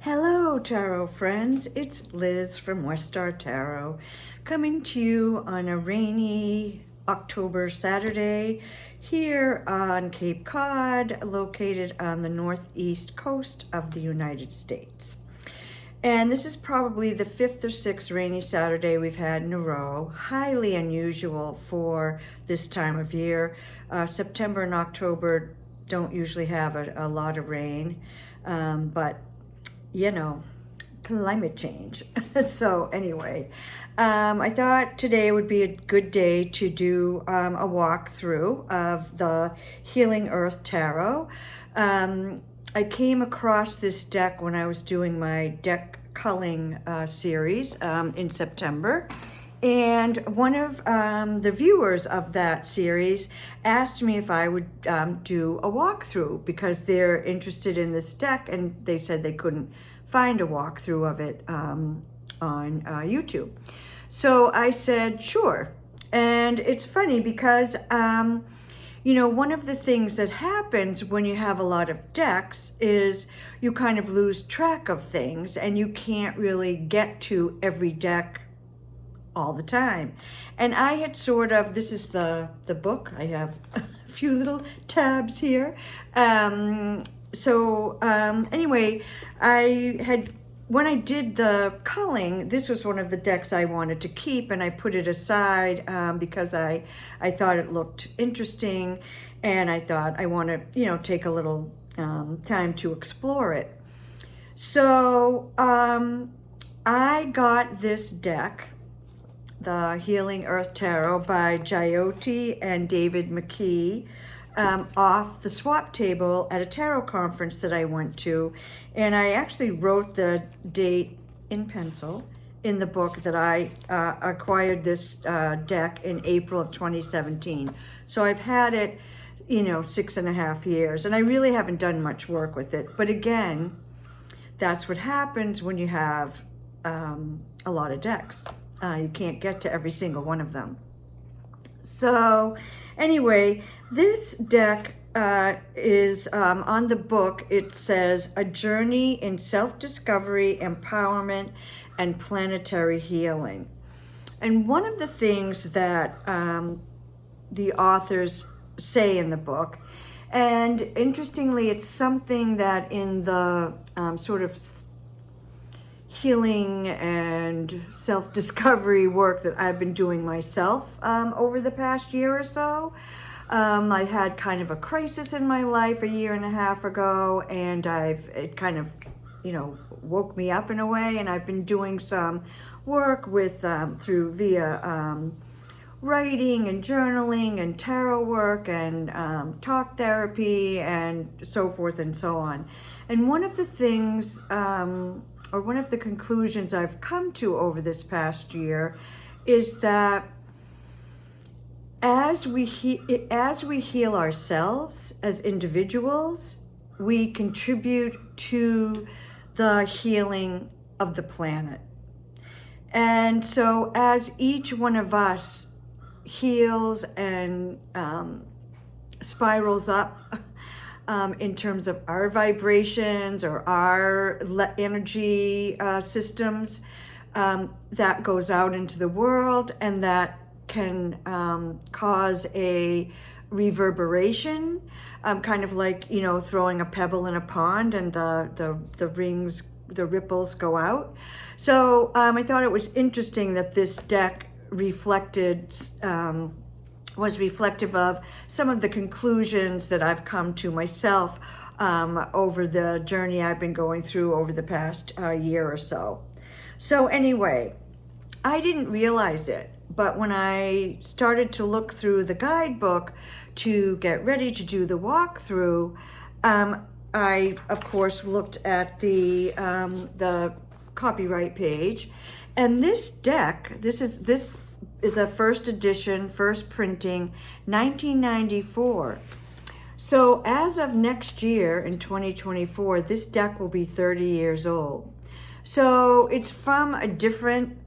Hello, Tarot friends. It's Liz from West Star Tarot coming to you on a rainy October Saturday here on Cape Cod, located on the northeast coast of the United States. And this is probably the fifth or sixth rainy Saturday we've had in a row. Highly unusual for this time of year. September and October don't usually have a lot of rain, but you know, climate change. So anyway, I thought today would be a good day to do a walkthrough of the Healing Earth Tarot. I came across this deck when I was doing my deck culling series in September. And one of the viewers of that series asked me if I would do a walkthrough because they're interested in this deck, and they said they couldn't find a walkthrough of it on YouTube. So I said, sure. And it's funny because, you know, one of the things that happens when you have a lot of decks is you kind of lose track of things and you can't really get to every deck all the time. And I had sort of, this is the book, I have a few little tabs here. Anyway, when I did the culling, this was one of the decks I wanted to keep, and I put it aside because I thought it looked interesting, and I thought I want to, you know, take a little time to explore it. So I got this deck, the Healing Earth Tarot by Jyoti and David McKie, off the swap table at a tarot conference that I went to. And I actually wrote the date in pencil in the book that I acquired this deck in April of 2017. So I've had it, you know, 6.5 years, and I really haven't done much work with it. But again, that's what happens when you have a lot of decks. You can't get to every single one of them. So anyway, this deck is on the book. It says A Journey in Self-Discovery, Empowerment, and Planetary Healing. And one of the things that the authors say in the book, and interestingly, it's something that in the sort of healing and self-discovery work that I've been doing myself over the past year or so. I had kind of a crisis in my life 1.5 years ago, and it kind of, you know, woke me up in a way, and I've been doing some work with via writing and journaling and tarot work and talk therapy and so forth and so on. And one of the things or one of the conclusions I've come to over this past year is that as we heal ourselves as individuals, we contribute to the healing of the planet. And so as each one of us heals and spirals up in terms of our vibrations or our energy systems, that goes out into the world, and that can cause a reverberation, kind of like, you know, throwing a pebble in a pond and the rings, the ripples go out. So I thought it was interesting that this deck was reflective of some of the conclusions that I've come to myself over the journey I've been going through over the past year or so. So anyway, I didn't realize it, but when I started to look through the guidebook to get ready to do the walkthrough, I of course looked at the copyright page, and this deck, this is a first edition, first printing, 1994. So as of next year in 2024, this deck will be 30 years old. So it's from a different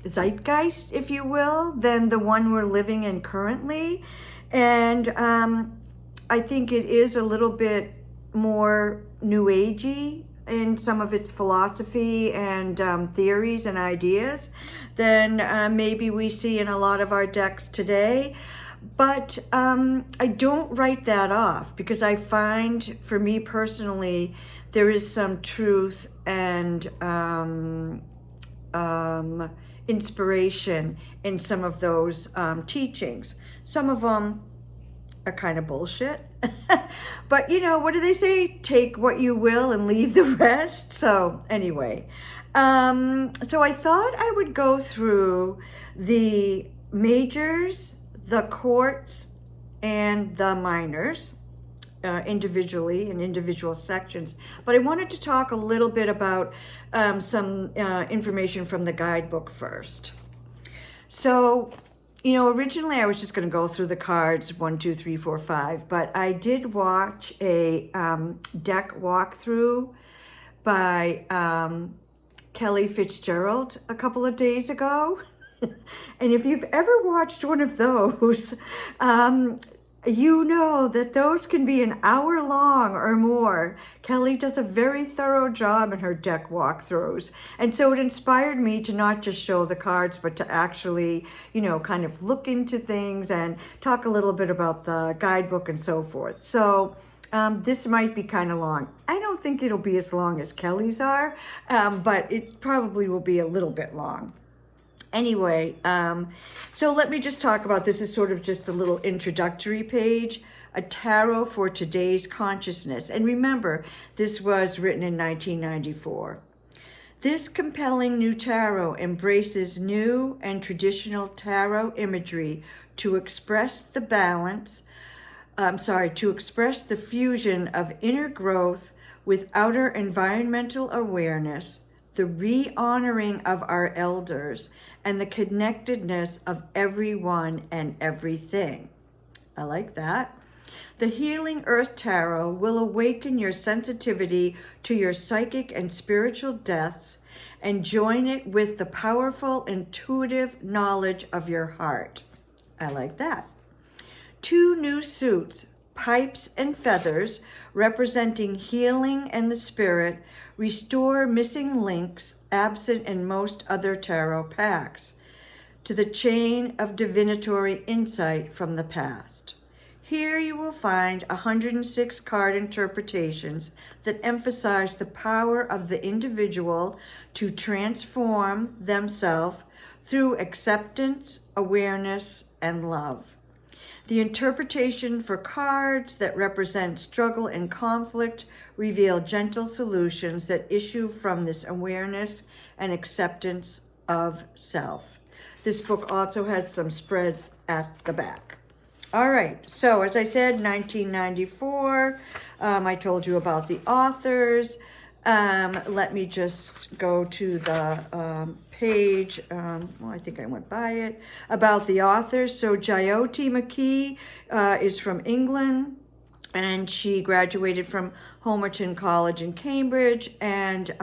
zeitgeist, if you will, than the one we're living in currently. And I think it is a little bit more new agey in some of its philosophy and theories and ideas than maybe we see in a lot of our decks today. But I don't write that off, because I find, for me personally, there is some truth and inspiration in some of those teachings. Some of them are kind of bullshit. But what do they say? Take what you will and leave the rest. So anyway, so I thought I would go through the majors, the quarts, and the minors individually in individual sections. But I wanted to talk a little bit about some information from the guidebook first. So, originally I was just going to go through the cards 1, 2, 3, 4, 5, but I did watch a deck walkthrough by Kelly Fitzgerald a couple of days ago. And if you've ever watched one of those, you know that those can be an hour long or more. Kelly does a very thorough job in her deck walkthroughs. And so it inspired me to not just show the cards, but to actually, kind of look into things and talk a little bit about the guidebook and so forth. So this might be kind of long. I don't think it'll be as long as Kelly's are, but it probably will be a little bit long. Anyway, so let me just talk about, this is sort of just a little introductory page, a tarot for today's consciousness. And remember, this was written in 1994. This compelling new tarot embraces new and traditional tarot imagery to express the fusion of inner growth with outer environmental awareness, the re-honoring of our elders, and the connectedness of everyone and everything. I like that. The Healing Earth Tarot will awaken your sensitivity to your psychic and spiritual depths and join it with the powerful intuitive knowledge of your heart. I like that. 2 new suits, pipes and feathers, representing healing and the spirit, restore missing links absent in most other tarot packs to the chain of divinatory insight from the past. Here you will find 106 card interpretations that emphasize the power of the individual to transform themselves through acceptance, awareness, and love. The interpretation for cards that represent struggle and conflict reveal gentle solutions that issue from this awareness and acceptance of self. This book also has some spreads at the back. All right, so as I said, 1994, I told you about the authors. Let me just go to the page, I think I went by it, about the authors. So Jyoti McKie is from England, and she graduated from Homerton College in Cambridge and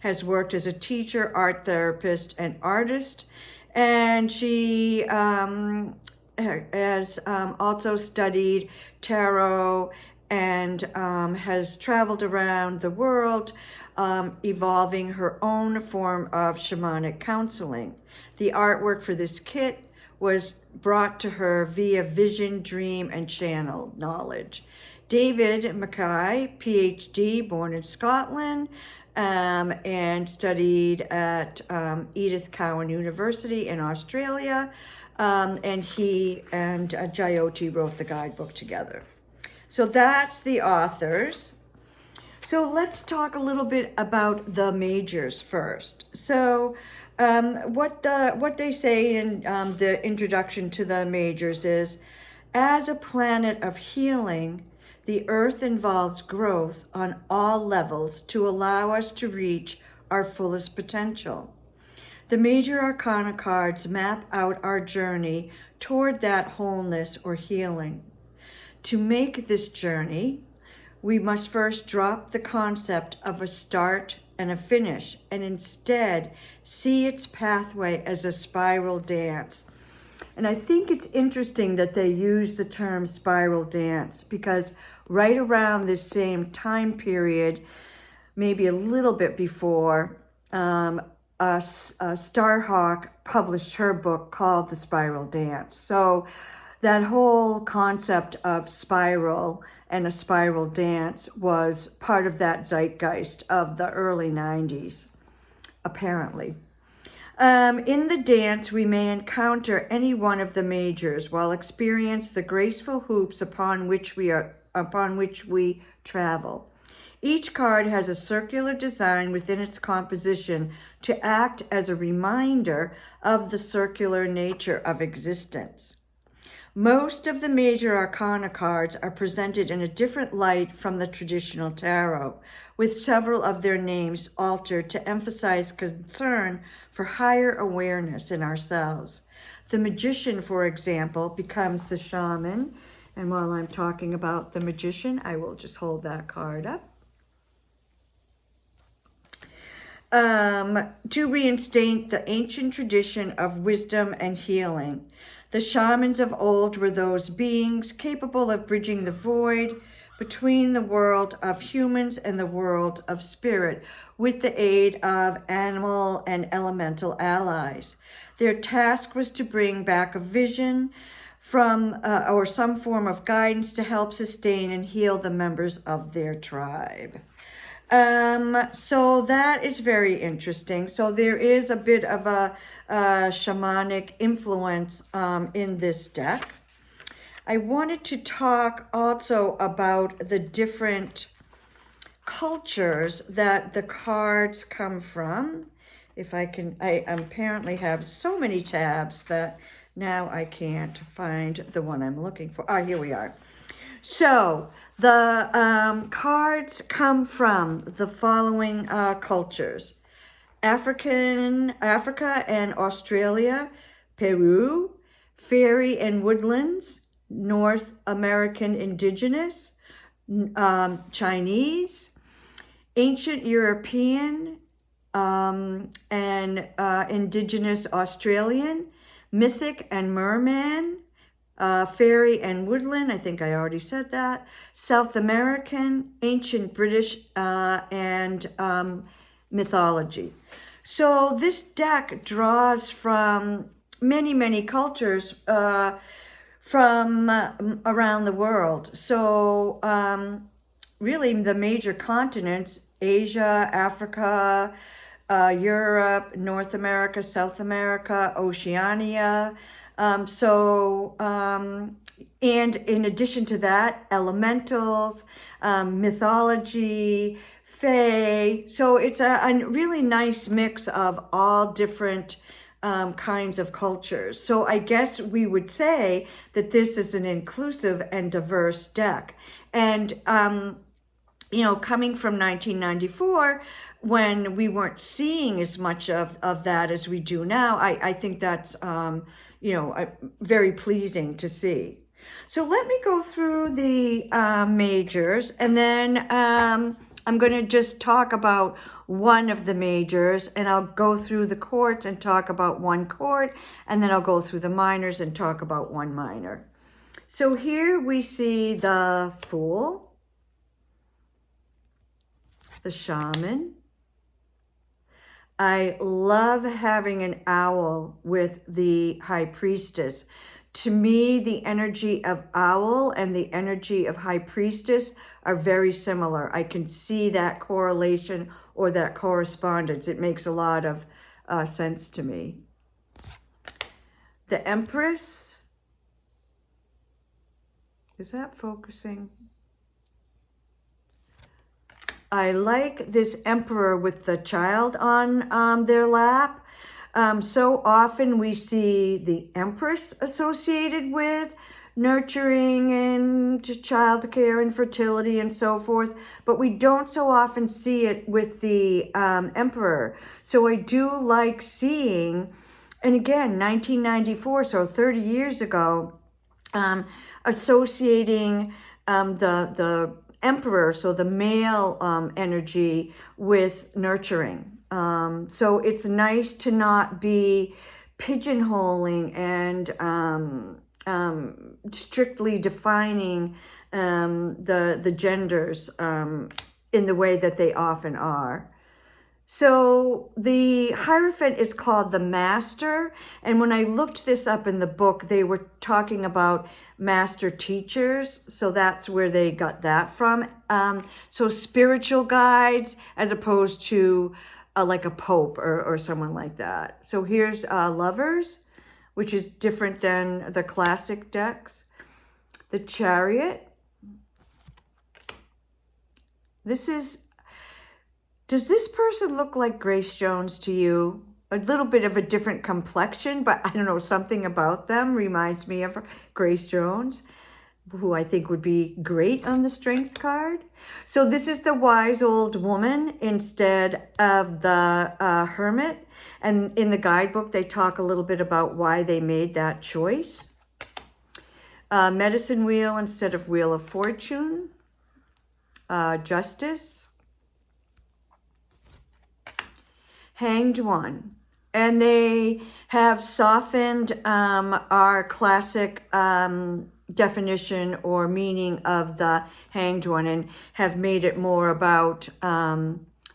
has worked as a teacher, art therapist, and artist. And she has also studied tarot and has traveled around the world, evolving her own form of shamanic counseling. The artwork for this kit was brought to her via vision, dream, and channel knowledge. David McKie, PhD, born in Scotland, and studied at Edith Cowan University in Australia, and he and Jyoti wrote the guidebook together. So that's the authors. So let's talk a little bit about the majors first. So what they say in the introduction to the majors is, as a planet of healing, the earth involves growth on all levels to allow us to reach our fullest potential. The major arcana cards map out our journey toward that wholeness or healing. To make this journey, we must first drop the concept of a start and a finish, and instead see its pathway as a spiral dance. And I think it's interesting that they use the term spiral dance, because right around this same time period, maybe a little bit before, Starhawk published her book called The Spiral Dance. So that whole concept of spiral and a spiral dance was part of that zeitgeist of the early 90s, apparently. In the dance, we may encounter any one of the majors while experience the graceful hoops upon which we travel. Each card has a circular design within its composition to act as a reminder of the circular nature of existence. Most of the major arcana cards are presented in a different light from the traditional tarot, with several of their names altered to emphasize concern for higher awareness in ourselves. The magician, for example, becomes the shaman. And while I'm talking about the magician, I will just hold that card up. To reinstate the ancient tradition of wisdom and healing. The shamans of old were those beings capable of bridging the void between the world of humans and the world of spirit with the aid of animal and elemental allies. Their task was to bring back a vision from or some form of guidance to help sustain and heal the members of their tribe. So that is very interesting. So there is a bit of a shamanic influence in this deck. I wanted to talk also about the different cultures that the cards come from. If I can, I apparently have so many tabs that now I can't find the one I'm looking for. Ah, here we are. So the cards come from the following cultures: Africa and Australia, Peru, fairy and woodlands, North American indigenous, Chinese, ancient European, and indigenous Australian, mythic and merman, fairy and woodland, I think I already said that, South American, ancient British, and mythology. So this deck draws from many cultures from around the world. So really the major continents: Asia, Africa, Europe, North America, South America, Oceania. And in addition to that, elementals, mythology, fae. So it's a really nice mix of all different kinds of cultures. So I guess we would say that this is an inclusive and diverse deck. And, you know, coming from 1994, when we weren't seeing as much of that as we do now, I think that's, you know, very pleasing to see. So let me go through the majors, and then I'm going to just talk about one of the majors, and I'll go through the courts and talk about one court, and then I'll go through the minors and talk about one minor. So here we see the Fool, the Shaman. I love having an owl with the High Priestess. To me, the energy of owl and the energy of High Priestess are very similar. I can see that correlation or that correspondence. It makes a lot of sense to me. The Empress. Is that focusing? I like this Emperor with the child on their lap. So often we see the Empress associated with nurturing and child care and fertility and so forth, but we don't so often see it with the Emperor. So I do like seeing, and again, 1994, so 30 years ago, associating the Emperor, so the male energy, with nurturing. So it's nice to not be pigeonholing and strictly defining the genders in the way that they often are. So the Hierophant is called the Master. And when I looked this up in the book, they were talking about master teachers. So that's where they got that from. So spiritual guides as opposed to like a pope or someone like that. So here's Lovers, which is different than the classic decks. The Chariot. Does this person look like Grace Jones to you? A little bit of a different complexion, but I don't know, something about them reminds me of Grace Jones, who I think would be great on the Strength card. So this is the Wise Old Woman instead of the Hermit. And in the guidebook, they talk a little bit about why they made that choice. Medicine Wheel instead of Wheel of Fortune. Justice. Hanged One. And they have softened our classic definition or meaning of the Hanged One and have made it more about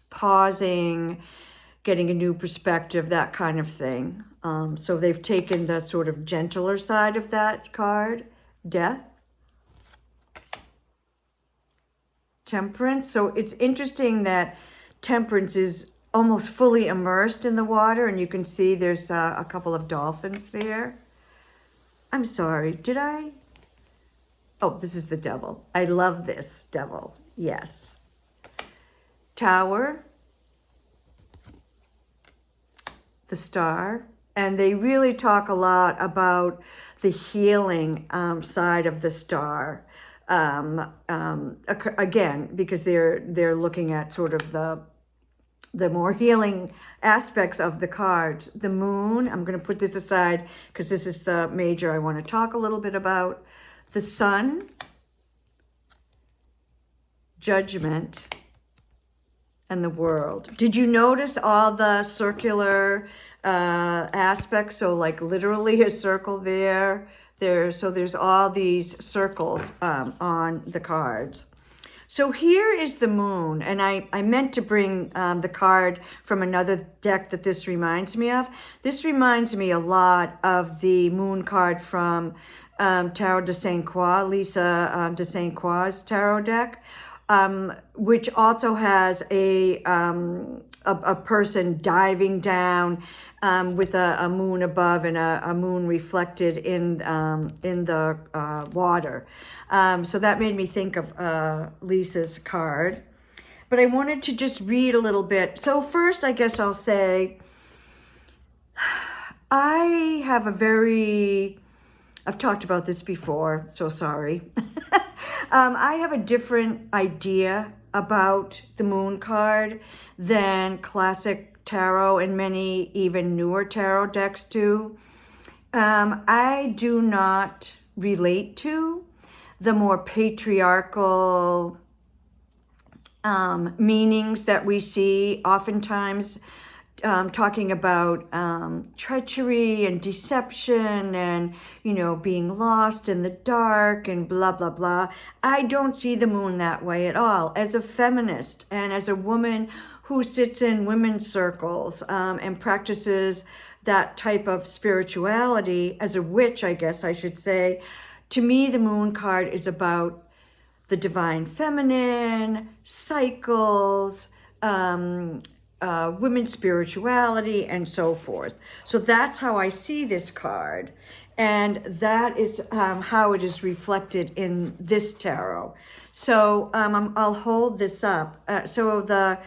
pausing, getting a new perspective, that kind of thing. So they've taken the sort of gentler side of that card. Death. Temperance. So it's interesting that Temperance is almost fully immersed in the water, and you can see there's a couple of dolphins there. I'm sorry, did I? Oh, this is the Devil. I love this Devil, yes. Tower. The Star. And they really talk a lot about the healing side of the Star. Again, because they're looking at sort of the more healing aspects of the cards. The Moon, I'm going to put this aside because this is the major I want to talk a little bit about. The Sun, Judgment, and the World. Did you notice all the circular aspects? So like literally a circle there. So there's all these circles on the cards. So here is the Moon, and I meant to bring the card from another deck that this reminds me of. This reminds me a lot of the Moon card from Tarot de Saint Croix, Lisa de Saint Croix's tarot deck, which also has a person diving down with a moon above and a moon reflected in the water. So that made me think of Lisa's card. But I wanted to just read a little bit. So first, I guess I'll say, I've talked about this before, so sorry. I have a different idea about the Moon card than classic tarot and many even newer tarot decks do. I do not relate to the more patriarchal meanings that we see oftentimes talking about treachery and deception and, being lost in the dark and blah, blah, blah. I don't see the Moon that way at all. As a feminist and as a woman who sits in women's circles and practices that type of spirituality, as a witch, I guess I should say, to me, the Moon card is about the divine feminine, cycles, women's spirituality, and so forth. So that's how I see this card. And that is how it is reflected in this tarot. So I'll hold this up. So the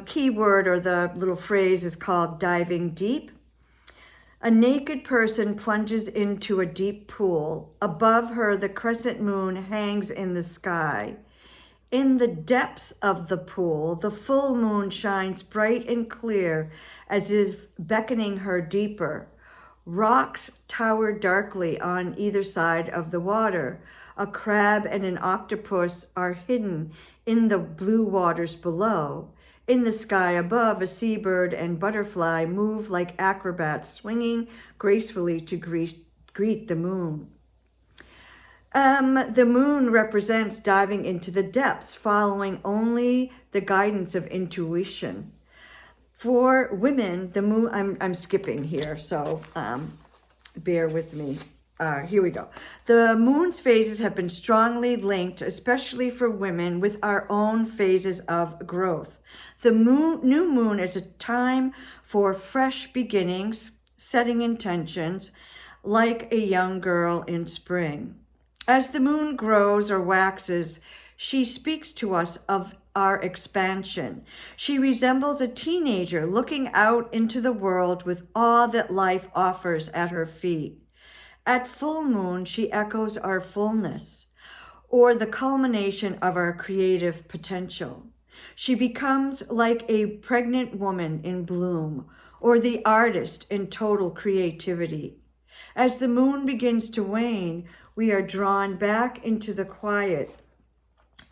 keyword or the little phrase is called diving deep. A naked person plunges into a deep pool. Above her, the crescent moon hangs in the sky. In the depths of the pool, the full moon shines bright and clear as if beckoning her deeper. Rocks tower darkly on either side of the water. A crab and an octopus are hidden in the blue waters below. In the sky above, a seabird and butterfly move like acrobats, swinging gracefully to greet the moon. The moon represents diving into the depths, following only the guidance of intuition. For women, the moon, I'm skipping here, so bear with me. Here we go. The moon's phases have been strongly linked, especially for women, with our own phases of growth. The new moon is a time for fresh beginnings, setting intentions, like a young girl in spring. As the moon grows or waxes, she speaks to us of our expansion. She resembles a teenager looking out into the world with all that life offers at her feet. At full moon, she echoes our fullness, or the culmination of our creative potential. She becomes like a pregnant woman in bloom, or the artist in total creativity. As the moon begins to wane, we are drawn back into the quiet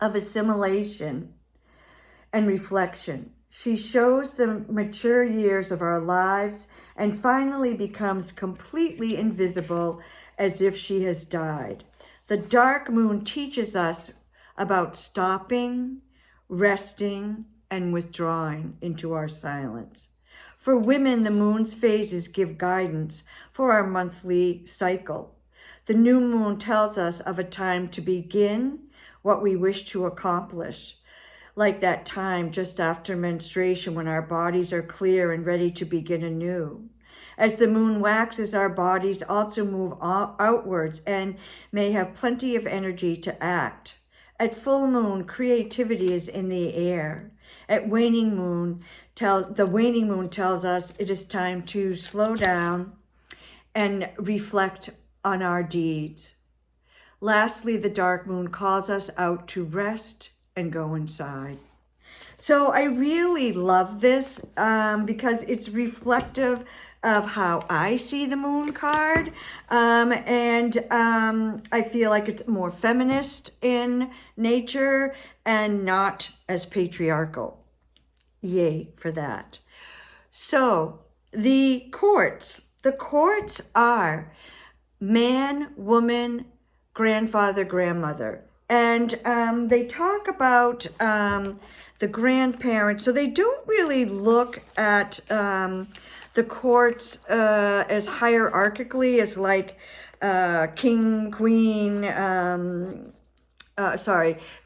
of assimilation and reflection. She shows the mature years of our lives and finally becomes completely invisible as if she has died. The dark moon teaches us about stopping, resting, and withdrawing into our silence. For women, the moon's phases give guidance for our monthly cycle. The new moon tells us of a time to begin what we wish to accomplish, like that time just after menstruation when our bodies are clear and ready to begin anew. As the moon waxes, our bodies also move outwards and may have plenty of energy to act. At full moon, creativity is in the air. At waning moon, the waning moon tells us it is time to slow down and reflect on our deeds. Lastly, the dark moon calls us out to rest and go inside. So I really love this because it's reflective of how I see the moon card. And I feel like it's more feminist in nature and not as patriarchal. Yay for that. So the courts are man, woman, grandfather, grandmother. And they talk about the grandparents. So they don't really look at the courts as hierarchically as like king, queen,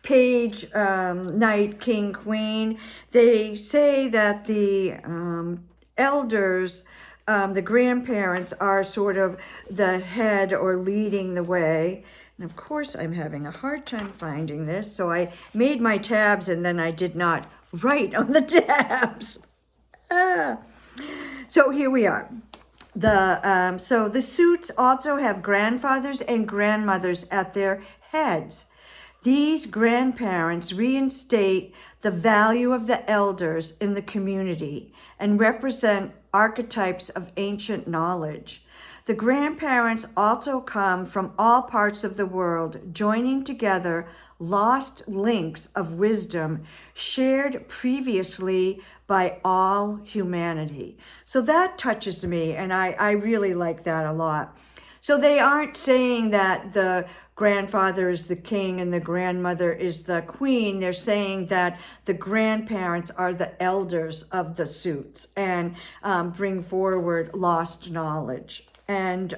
page, knight, king, queen. They say that the elders, the grandparents are sort of the head or leading the way. And of course, I'm having a hard time finding this, so I made my tabs and then I did not write on the tabs. So here we are. So the suits also have grandfathers and grandmothers at their heads. These grandparents reinstate the value of the elders in the community and represent archetypes of ancient knowledge. The grandparents also come from all parts of the world, joining together lost links of wisdom shared previously by all humanity. So that touches me, and I really like that a lot. So they aren't saying that the grandfather is the king and the grandmother is the queen. They're saying that the grandparents are the elders of the suits and bring forward lost knowledge and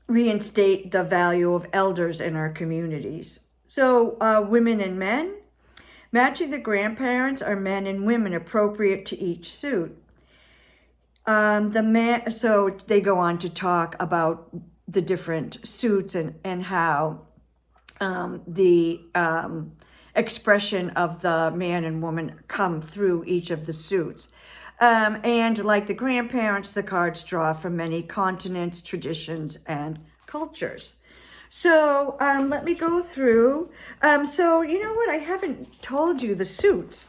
reinstate the value of elders in our communities. So women and men, matching the grandparents are men and women appropriate to each suit. So they go on to talk about the different suits and how the expression of the man and woman come through each of the suits. And like the grandparents, the cards draw from many continents, traditions, and cultures. So let me go through. So you know what? I haven't told you the suits.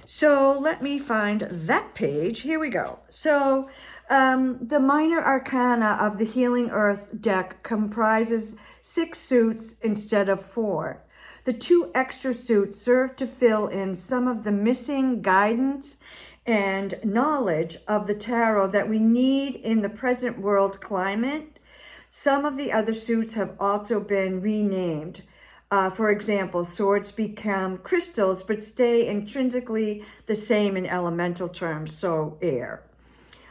So let me find that page. Here we go. So the minor arcana of the Healing Earth deck comprises 6 suits instead of 4. The 2 extra suits serve to fill in some of the missing guidance and knowledge of the tarot that we need in the present world climate Some of the other suits have also been renamed. For example, swords become crystals but stay intrinsically the same in elemental terms, so air.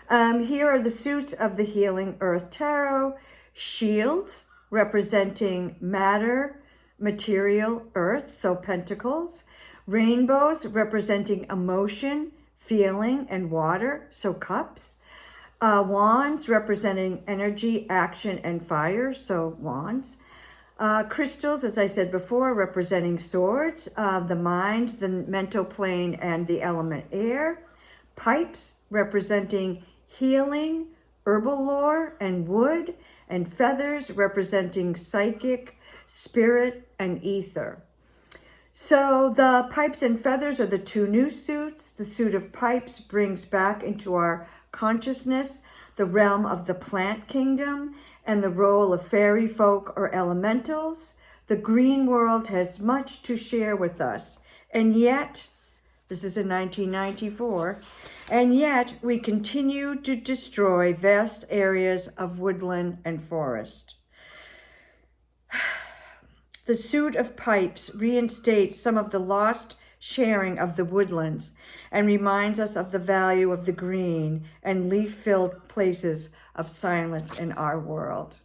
Here are the suits of the Healing Earth Tarot. Shields representing matter, material, earth, so pentacles. Rainbows representing emotion, feeling, and water, so cups. Wands representing energy, action, and fire, so wands. Crystals, as I said before, representing swords, the mind, the mental plane, and the element air. Pipes representing healing, herbal lore, and wood. And feathers representing psychic, spirit, and ether. So the pipes and feathers are the two new suits. The suit of pipes brings back into our consciousness the realm of the plant kingdom and the role of fairy folk or elementals. The green world has much to share with us. And yet, this is in 1994, and yet we continue to destroy vast areas of woodland and forest. The suit of pipes reinstates some of the lost sharing of the woodlands and reminds us of the value of the green and leaf-filled places of silence in our world.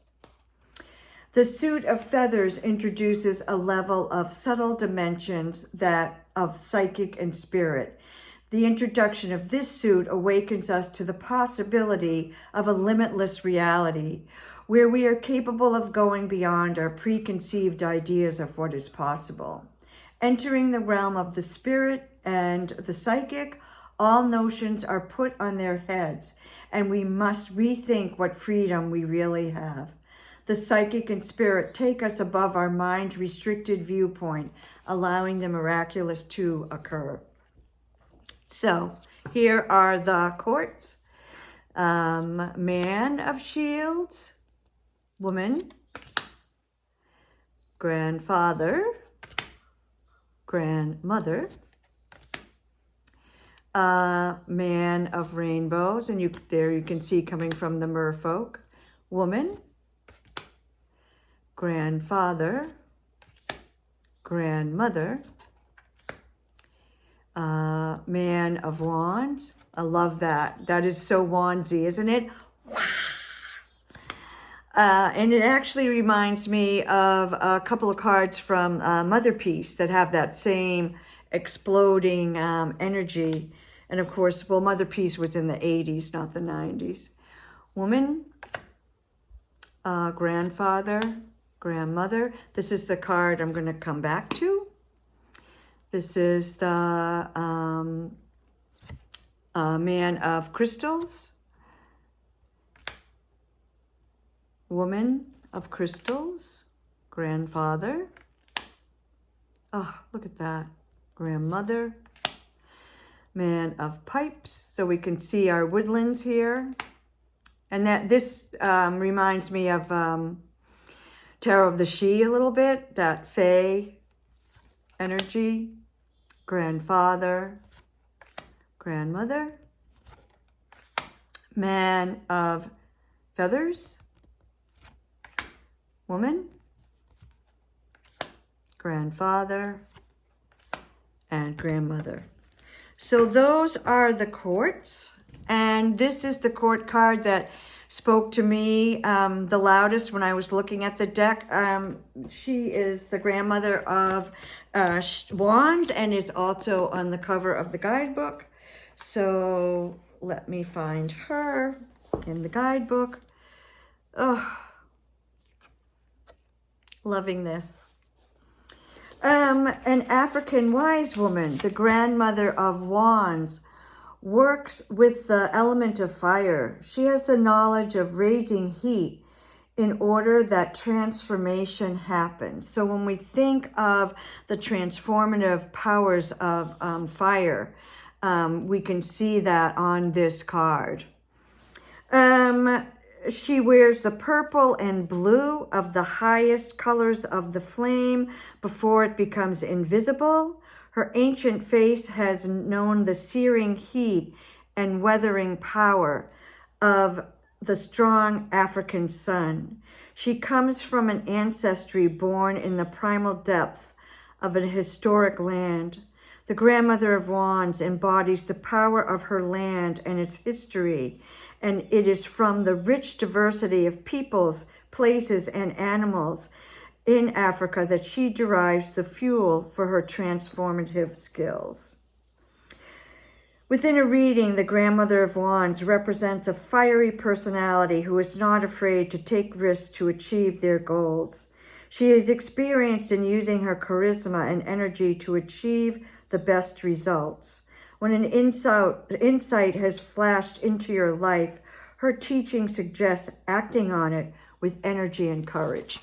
The suit of feathers introduces a level of subtle dimensions of psychic and spirit. The introduction of this suit awakens us to the possibility of a limitless reality where we are capable of going beyond our preconceived ideas of what is possible. Entering the realm of the spirit and the psychic, all notions are put on their heads, and we must rethink what freedom we really have. The psychic and spirit take us above our mind-restricted viewpoint, allowing the miraculous to occur. So, here are the courts. Man of Shields, woman, grandfather, grandmother, man of rainbows, and there you can see coming from the merfolk, woman, grandfather, grandmother, man of wands. I love that. That is so wandsy, isn't it? And it actually reminds me of a couple of cards from Mother Peace that have that same exploding energy. And of course, well, Mother Peace was in the 80s, not the 90s. Woman, grandfather, grandmother. This is the card I'm going to come back to. This is the man of crystals. Woman of crystals, grandfather. Oh, look at that. Grandmother. Man of pipes. So we can see our woodlands here. And this reminds me of Tarot of the She a little bit. That Fae energy. Grandfather. Grandmother. Man of feathers. Woman, grandfather, and grandmother. So those are the courts, and this is the court card that spoke to me the loudest when I was looking at the deck. She is the grandmother of wands and is also on the cover of the guidebook. So let me find her in the guidebook. Oh, loving this. An African wise woman, the grandmother of wands, works with the element of fire. She has the knowledge of raising heat in order that transformation happens. So when we think of the transformative powers of fire, we can see that on this card. She wears the purple and blue of the highest colors of the flame before it becomes invisible. Her ancient face has known the searing heat and weathering power of the strong African sun. She comes from an ancestry born in the primal depths of an historic land. The grandmother of wands embodies the power of her land and its history, and it is from the rich diversity of peoples, places, and animals in Africa that she derives the fuel for her transformative skills. Within a reading, the grandmother of wands represents a fiery personality who is not afraid to take risks to achieve their goals. She is experienced in using her charisma and energy to achieve the best results. When an insight has flashed into your life, her teaching suggests acting on it with energy and courage.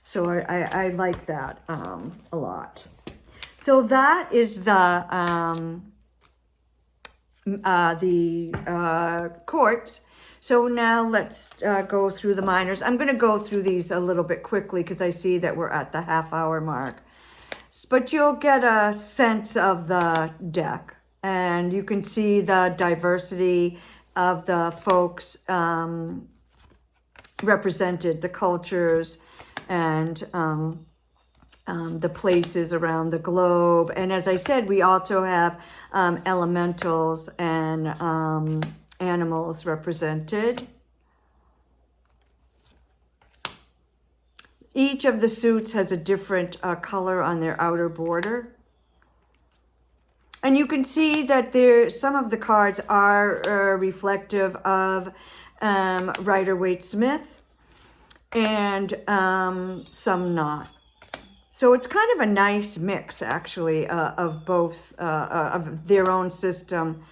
So I like that a lot. So that is the quartz. So now let's go through the minors. I'm going to go through these a little bit quickly because I see that we're at the half-hour mark. But you'll get a sense of the deck, and you can see the diversity of the folks represented, the cultures, and the places around the globe. And as I said, we also have elementals and animals represented. Each of the suits has a different color on their outer border. And you can see that some of the cards are reflective of Rider-Waite-Smith, and some not. So it's kind of a nice mix, actually, of both, of their own system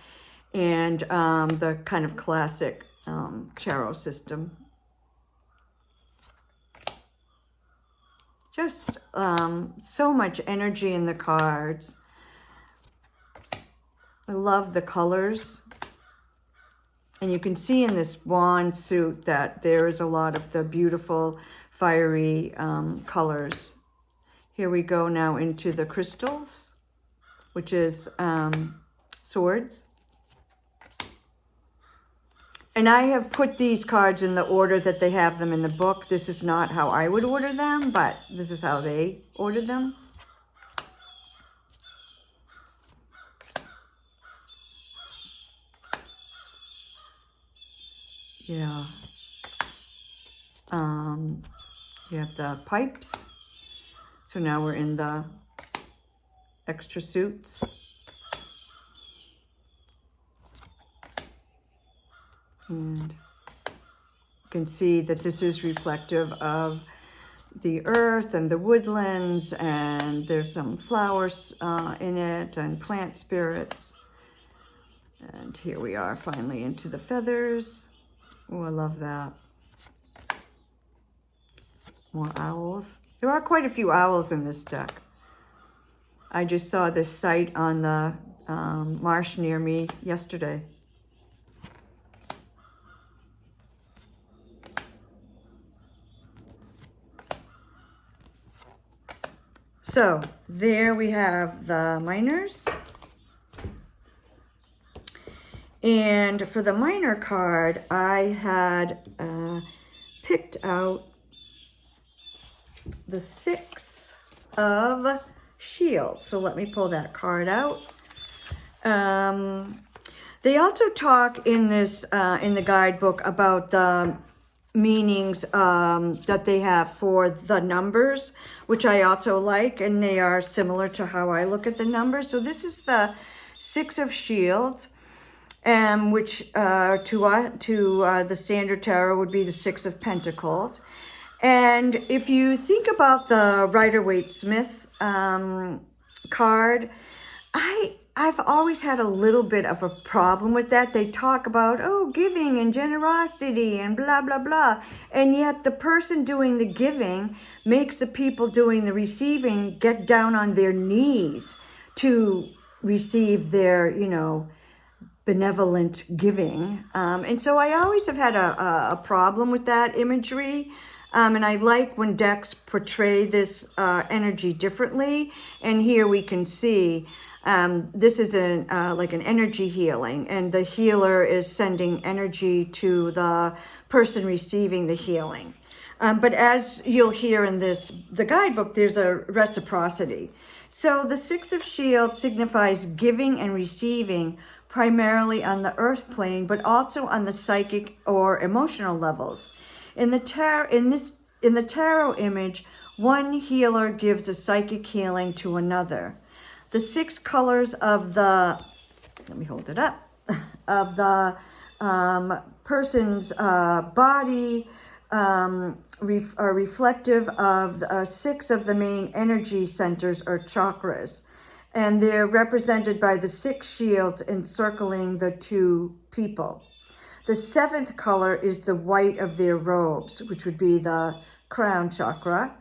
and the kind of classic tarot system. Just so much energy in the cards. I love the colors. And you can see in this wand suit that there is a lot of the beautiful, fiery colors. Here we go now into the crystals, which is swords. And I have put these cards in the order that they have them in the book. This is not how I would order them, but this is how they ordered them. Yeah. You have the pipes. So now we're in the extra suits. And you can see that this is reflective of the earth and the woodlands, and there's some flowers in it and plant spirits. And here we are finally into the feathers. Oh, I love that. More owls. There are quite a few owls in this deck. I just saw this site on the marsh near me yesterday. So there we have the minors. And for the minor card, I had picked out the 6 of Shields. So let me pull that card out. They also talk in this in the guidebook about the meanings that they have for the numbers, which I also like, and they are similar to how I look at the numbers. So this is the 6 of Shields, which to the standard tarot would be the 6 of Pentacles. And if you think about the Rider-Waite-Smith card, I've always had a little bit of a problem with that. They talk about, oh, giving and generosity and blah, blah, blah. And yet the person doing the giving makes the people doing the receiving get down on their knees to receive their, benevolent giving. And so I always have had a problem with that imagery. And I like when decks portray this energy differently. And here we can see This is like an energy healing, and the healer is sending energy to the person receiving the healing. But as you'll hear in the guidebook, there's a reciprocity. So the Six of Shields signifies giving and receiving primarily on the earth plane, but also on the psychic or emotional levels. In the tarot image, one healer gives a psychic healing to another. The 6 colors of let me hold it up, of the person's body are reflective of 6 of the main energy centers or chakras. And they're represented by the 6 shields encircling the 2 people. The 7th color is the white of their robes, which would be the crown chakra.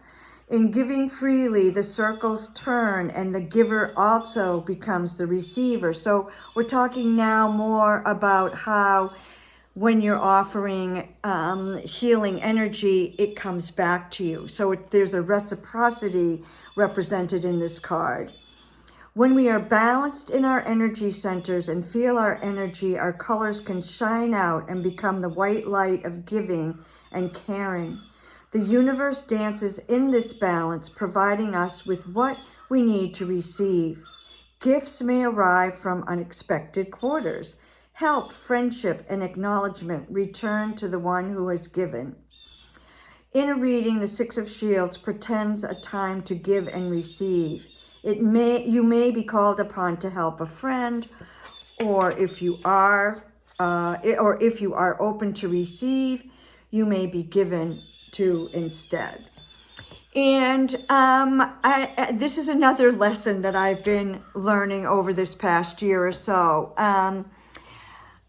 In giving freely, the circles turn and the giver also becomes the receiver. So we're talking now more about how when you're offering healing energy, it comes back to you. So there's a reciprocity represented in this card. When we are balanced in our energy centers and feel our energy, our colors can shine out and become the white light of giving and caring. The universe dances in this balance, providing us with what we need to receive. Gifts may arrive from unexpected quarters. Help, friendship, and acknowledgement return to the one who has given. In a reading, the 6 of Shields pretends a time to give and receive. You may be called upon to help a friend, or if you are open to receive, you may be given to instead. And this is another lesson that I've been learning over this past year or so.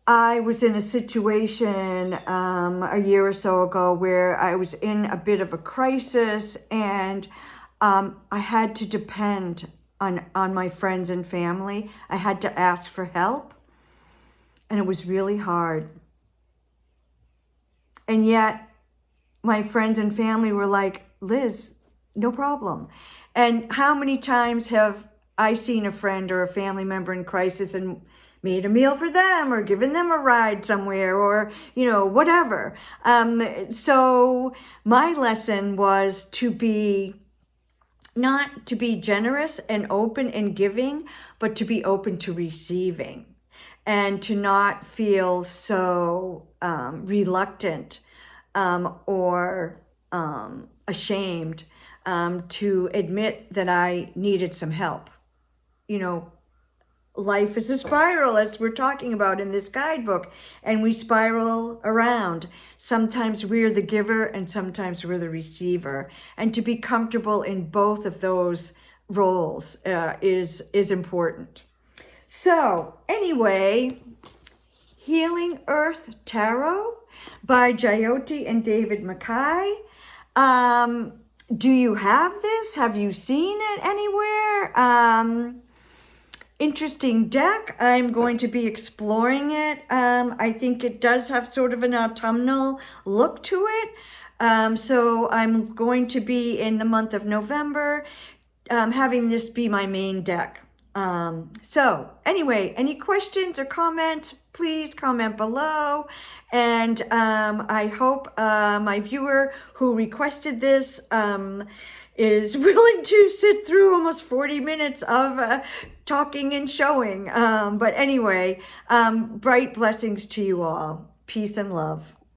I was in a situation a year or so ago where I was in a bit of a crisis, and I had to depend on my friends and family. I had to ask for help, and it was really hard. And yet, my friends and family were like, Liz, no problem. And how many times have I seen a friend or a family member in crisis and made a meal for them or given them a ride somewhere or, whatever. So my lesson was not to be generous and open and giving, but to be open to receiving and to not feel so reluctant or ashamed to admit that I needed some help. Life is a spiral, as we're talking about in this guidebook, and we spiral around. Sometimes we're the giver and sometimes we're the receiver. And to be comfortable in both of those roles is important. So anyway, Healing Earth Tarot by Jyoti and David McKie. Do you have this? Have you seen it anywhere? Interesting deck. I'm going to be exploring it. I think it does have sort of an autumnal look to it. So I'm going to be in the month of November having this be my main deck. So anyway, any questions or comments, please comment below. And I hope my viewer who requested this is willing to sit through almost 40 minutes of talking and showing. But anyway, bright blessings to you all. Peace and love.